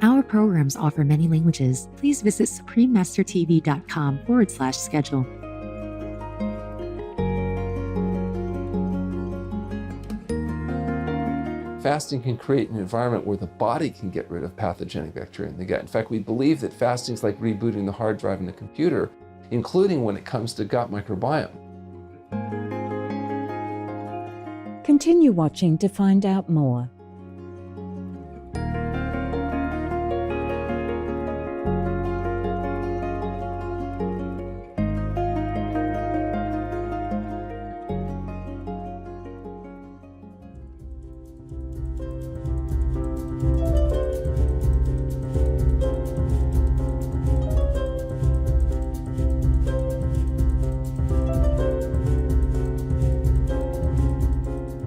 Our programs offer many languages. Please visit suprememastertv.com/schedule. Fasting can create an environment where the body can get rid of pathogenic bacteria in the gut. In fact, we believe that fasting is like rebooting the hard drive in the computer, including when it comes to gut microbiome. Continue watching to find out more.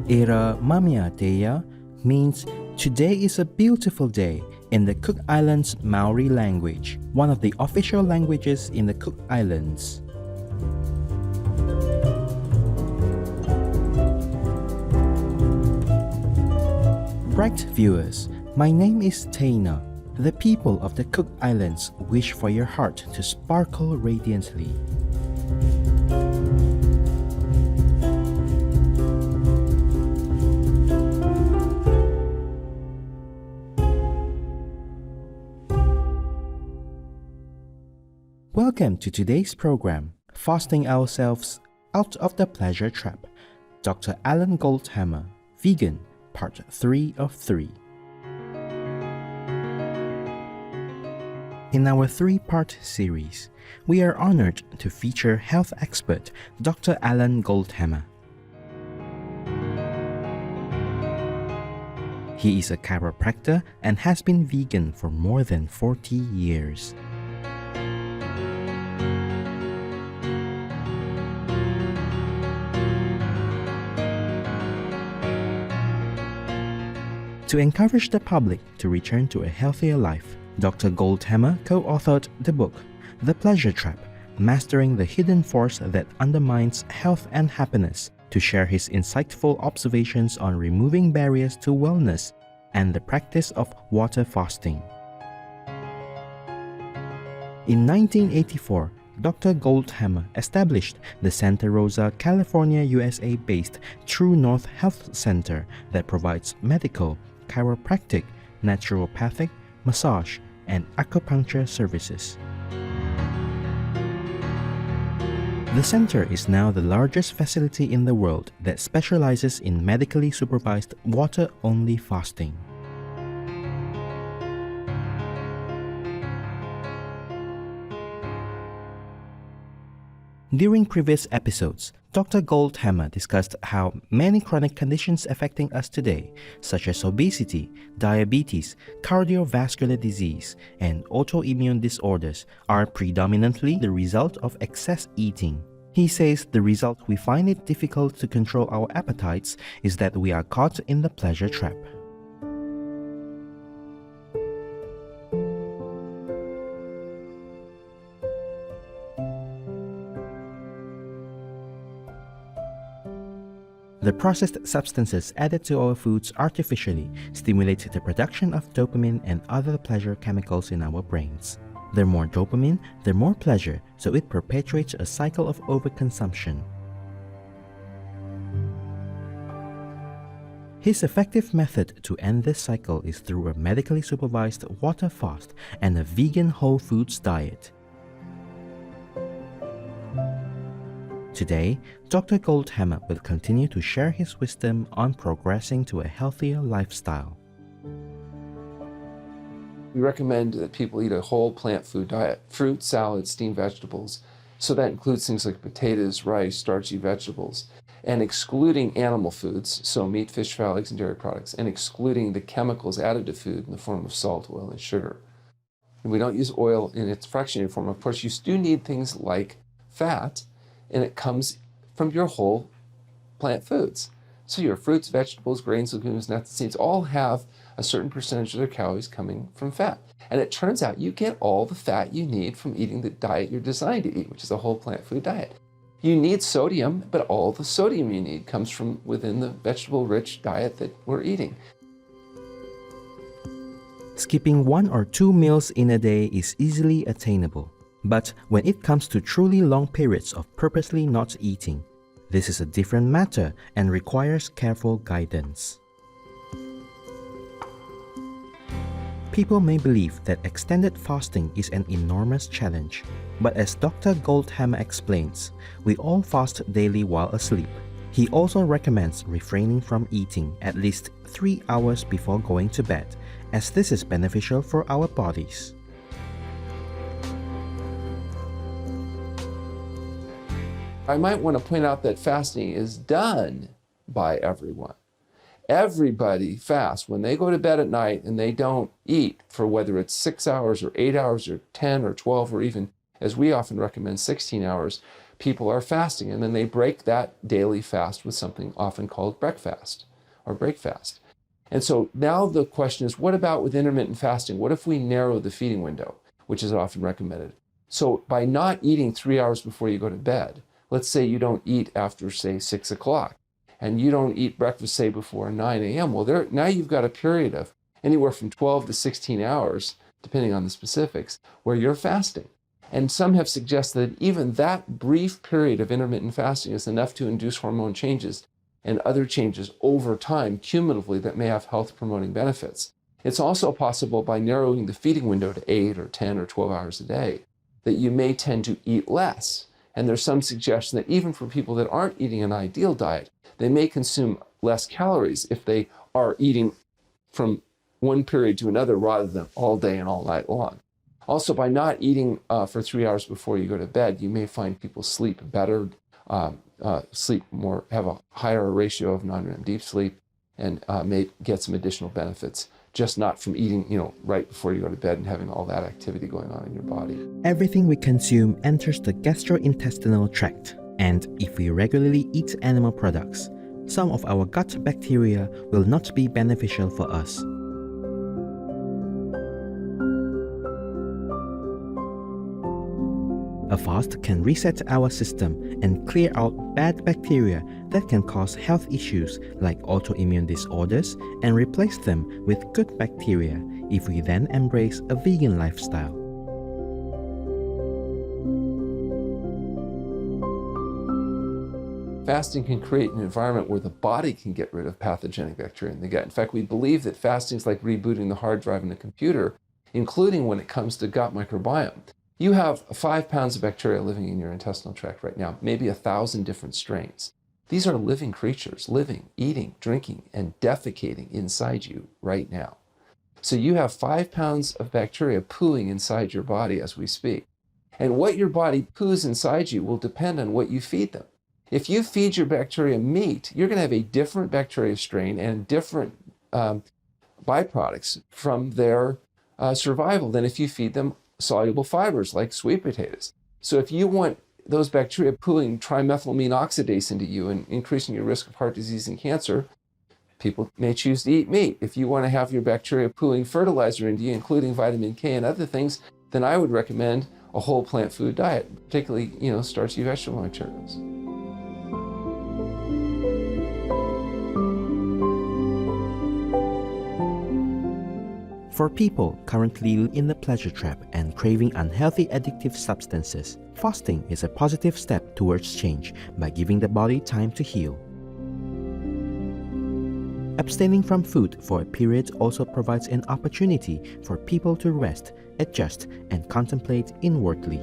Era Mamia Teya means today is a beautiful day in the Cook Islands Maori language, one of the official languages in the Cook Islands. Right viewers, my name is Taina. The people of the Cook Islands wish for your heart to sparkle radiantly. Welcome to today's program, Fasting Ourselves Out of the Pleasure Trap, Dr. Alan Goldhamer, Vegan, Part 3 of 3. In our 3-part series, we are honored to feature health expert Dr. Alan Goldhamer. He is a chiropractor and has been vegan for more than 40 years. To encourage the public to return to a healthier life, Dr. Goldhamer co-authored the book, The Pleasure Trap, Mastering the Hidden Force That Undermines Health and Happiness, to share his insightful observations on removing barriers to wellness and the practice of water fasting. In 1984, Dr. Goldhamer established the Santa Rosa, California, USA-based True North Health Center that provides medical, chiropractic, naturopathic, massage, and acupuncture services. The center is now the largest facility in the world that specializes in medically supervised water-only fasting. During previous episodes, Dr. Goldhamer discussed how many chronic conditions affecting us today, such as obesity, diabetes, cardiovascular disease, and autoimmune disorders, are predominantly the result of excess eating. He says the result we find it difficult to control our appetites is that we are caught in the pleasure trap. The processed substances added to our foods artificially stimulate the production of dopamine and other pleasure chemicals in our brains. The more dopamine, the more pleasure, so it perpetuates a cycle of overconsumption. His effective method to end this cycle is through a medically supervised water fast and a vegan whole foods diet. Today, Dr. Goldhamer will continue to share his wisdom on progressing to a healthier lifestyle. We recommend that people eat a whole plant food diet, fruit, salad, steamed vegetables. So that includes things like potatoes, rice, starchy vegetables, and excluding animal foods, so meat, fish, fowl, eggs, and dairy products, and excluding the chemicals added to food in the form of salt, oil, and sugar. And we don't use oil in its fractionated form. Of course, you do need things like fat, and it comes from your whole plant foods. So your fruits, vegetables, grains, legumes, nuts, and seeds all have a certain percentage of their calories coming from fat. And it turns out you get all the fat you need from eating the diet you're designed to eat, which is a whole plant food diet. You need sodium, but all the sodium you need comes from within the vegetable-rich diet that we're eating. Skipping 1 or 2 meals in a day is easily attainable. But when it comes to truly long periods of purposely not eating, this is a different matter and requires careful guidance. People may believe that extended fasting is an enormous challenge, but as Dr. Goldhamer explains, we all fast daily while asleep. He also recommends refraining from eating at least 3 hours before going to bed, as this is beneficial for our bodies. I might want to point out that fasting is done by everyone. Everybody fasts when they go to bed at night and they don't eat for whether it's 6 hours or 8 hours or 10 or 12 or even, as we often recommend, 16 hours. People are fasting, and then they break that daily fast with something often called breakfast or break fast. And so now the question is, what about with intermittent fasting? What if we narrow the feeding window, which is often recommended? So by not eating 3 hours before you go to bed, let's say you don't eat after, say, 6 o'clock, and you don't eat breakfast, say, before 9 a.m., well, now you've got a period of anywhere from 12 to 16 hours, depending on the specifics, where you're fasting. And some have suggested that even that brief period of intermittent fasting is enough to induce hormone changes and other changes over time, cumulatively, that may have health-promoting benefits. It's also possible by narrowing the feeding window to 8 or 10 or 12 hours a day, that you may tend to eat less. And there's some suggestion that even for people that aren't eating an ideal diet, they may consume less calories if they are eating from one period to another rather than all day and all night long. Also, by not eating for 3 hours before you go to bed, you may find people sleep better, sleep more, have a higher ratio of non-REM deep sleep, and may get some additional benefits, just not from eating, right before you go to bed and having all that activity going on in your body. Everything we consume enters the gastrointestinal tract, and if we regularly eat animal products, some of our gut bacteria will not be beneficial for us. A fast can reset our system and clear out bad bacteria that can cause health issues like autoimmune disorders and replace them with good bacteria if we then embrace a vegan lifestyle. Fasting can create an environment where the body can get rid of pathogenic bacteria in the gut. In fact, we believe that fasting is like rebooting the hard drive in a computer, including when it comes to gut microbiome. You have 5 pounds of bacteria living in your intestinal tract right now, maybe 1,000 different strains. These are living creatures, living, eating, drinking, and defecating inside you right now. So you have 5 pounds of bacteria pooing inside your body as we speak. And what your body poos inside you will depend on what you feed them. If you feed your bacteria meat, you're going to have a different bacteria strain and different byproducts from their survival than if you feed them soluble fibers like sweet potatoes. So if you want those bacteria pooling trimethylamine oxidase into you and increasing your risk of heart disease and cancer, people may choose to eat meat. If you want to have your bacteria pooling fertilizer into you, including vitamin K and other things, then I would recommend a whole plant food diet, particularly, starchy vegetable materials. For people currently in the pleasure trap and craving unhealthy addictive substances, fasting is a positive step towards change by giving the body time to heal. Abstaining from food for a period also provides an opportunity for people to rest, adjust, and contemplate inwardly.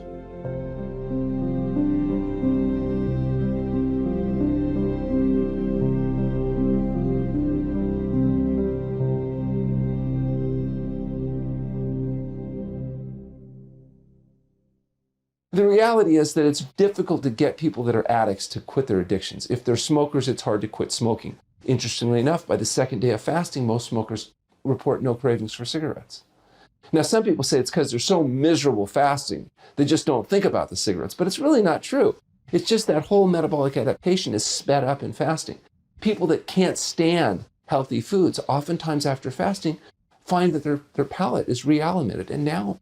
The reality is that it's difficult to get people that are addicts to quit their addictions. If they're smokers, it's hard to quit smoking. Interestingly enough, by the second day of fasting, most smokers report no cravings for cigarettes. Now, some people say it's because they're so miserable fasting, they just don't think about the cigarettes, but it's really not true. It's just that whole metabolic adaptation is sped up in fasting. People that can't stand healthy foods, oftentimes after fasting, find that their palate is reallocated, and now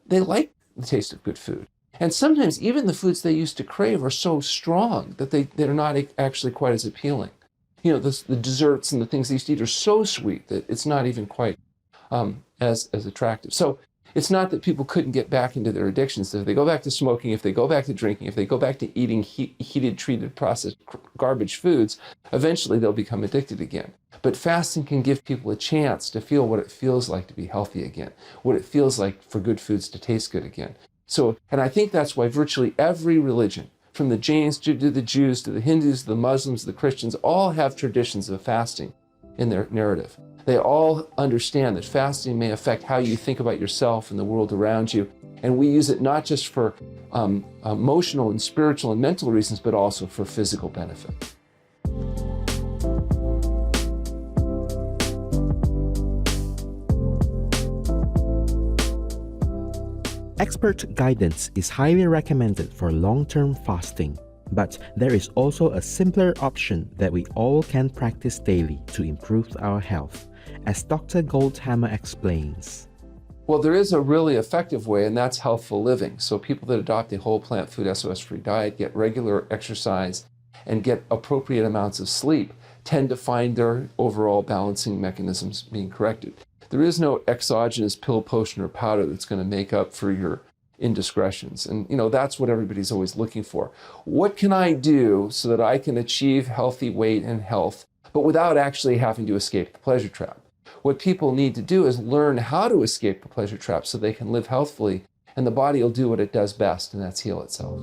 they like the taste of good food. And sometimes even the foods they used to crave are so strong that they're not actually quite as appealing. The desserts and the things they used to eat are so sweet that it's not even quite as attractive. So it's not that people couldn't get back into their addictions. If they go back to smoking, if they go back to drinking, if they go back to eating heated, treated, processed garbage foods, eventually they'll become addicted again. But fasting can give people a chance to feel what it feels like to be healthy again, what it feels like for good foods to taste good again. So, and I think that's why virtually every religion, from the Jains to the Jews, to the Hindus, the Muslims, the Christians, all have traditions of fasting in their narrative. They all understand that fasting may affect how you think about yourself and the world around you. And we use it not just for emotional and spiritual and mental reasons, but also for physical benefit. Expert guidance is highly recommended for long-term fasting, but there is also a simpler option that we all can practice daily to improve our health, as Dr. Goldhamer explains. Well, there is a really effective way, and that's healthful living. So people that adopt a whole plant food SOS-free diet, get regular exercise, and get appropriate amounts of sleep tend to find their overall balancing mechanisms being corrected. There is no exogenous pill, potion, or powder that's going to make up for your indiscretions. And, that's what everybody's always looking for. What can I do so that I can achieve healthy weight and health, but without actually having to escape the pleasure trap? What people need to do is learn how to escape the pleasure trap so they can live healthfully, and the body will do what it does best, and that's heal itself.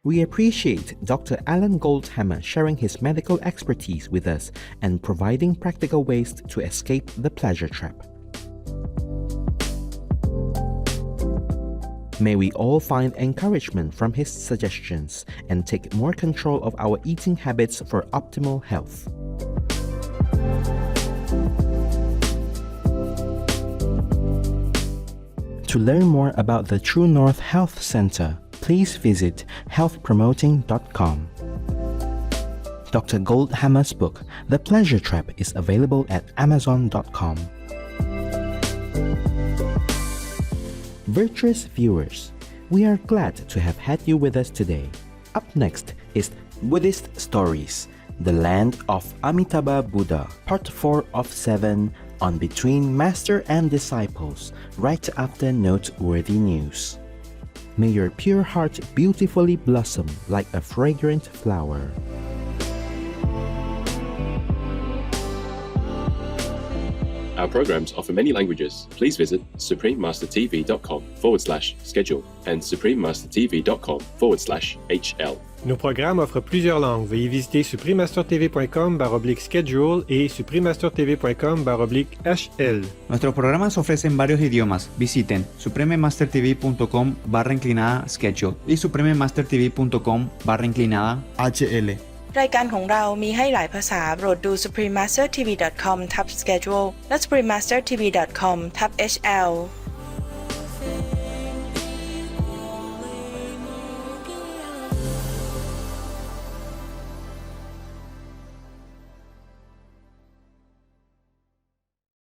We appreciate Dr. Alan Goldhamer sharing his medical expertise with us and providing practical ways to escape the pleasure trap. May we all find encouragement from his suggestions and take more control of our eating habits for optimal health. To learn more about the True North Health Center, please visit healthpromoting.com. Dr. Goldhamer's book, The Pleasure Trap, is available at amazon.com. Virtuous viewers, we are glad to have had you with us today. Up next is Buddhist Stories, The Land of Amitabha Buddha, Part 4 of 7 on Between Master and Disciples, right after noteworthy news. May your pure heart beautifully blossom like a fragrant flower. Our programs offer many languages. Please visit suprememastertv.com/schedule and suprememastertv.com/HL. Nos programmes offrent plusieurs langues. Veuillez visiter suprememastertv.com/schedule et suprememastertv.com/HL. Nuestros programas ofrecen varios idiomas. Visiten suprememastertv.com/schedule y suprememastertv.com/HL. รายการของเรามีให้หลายภาษาโปรดดู suprememastertv.com/schedule และ suprememastertv.com/HL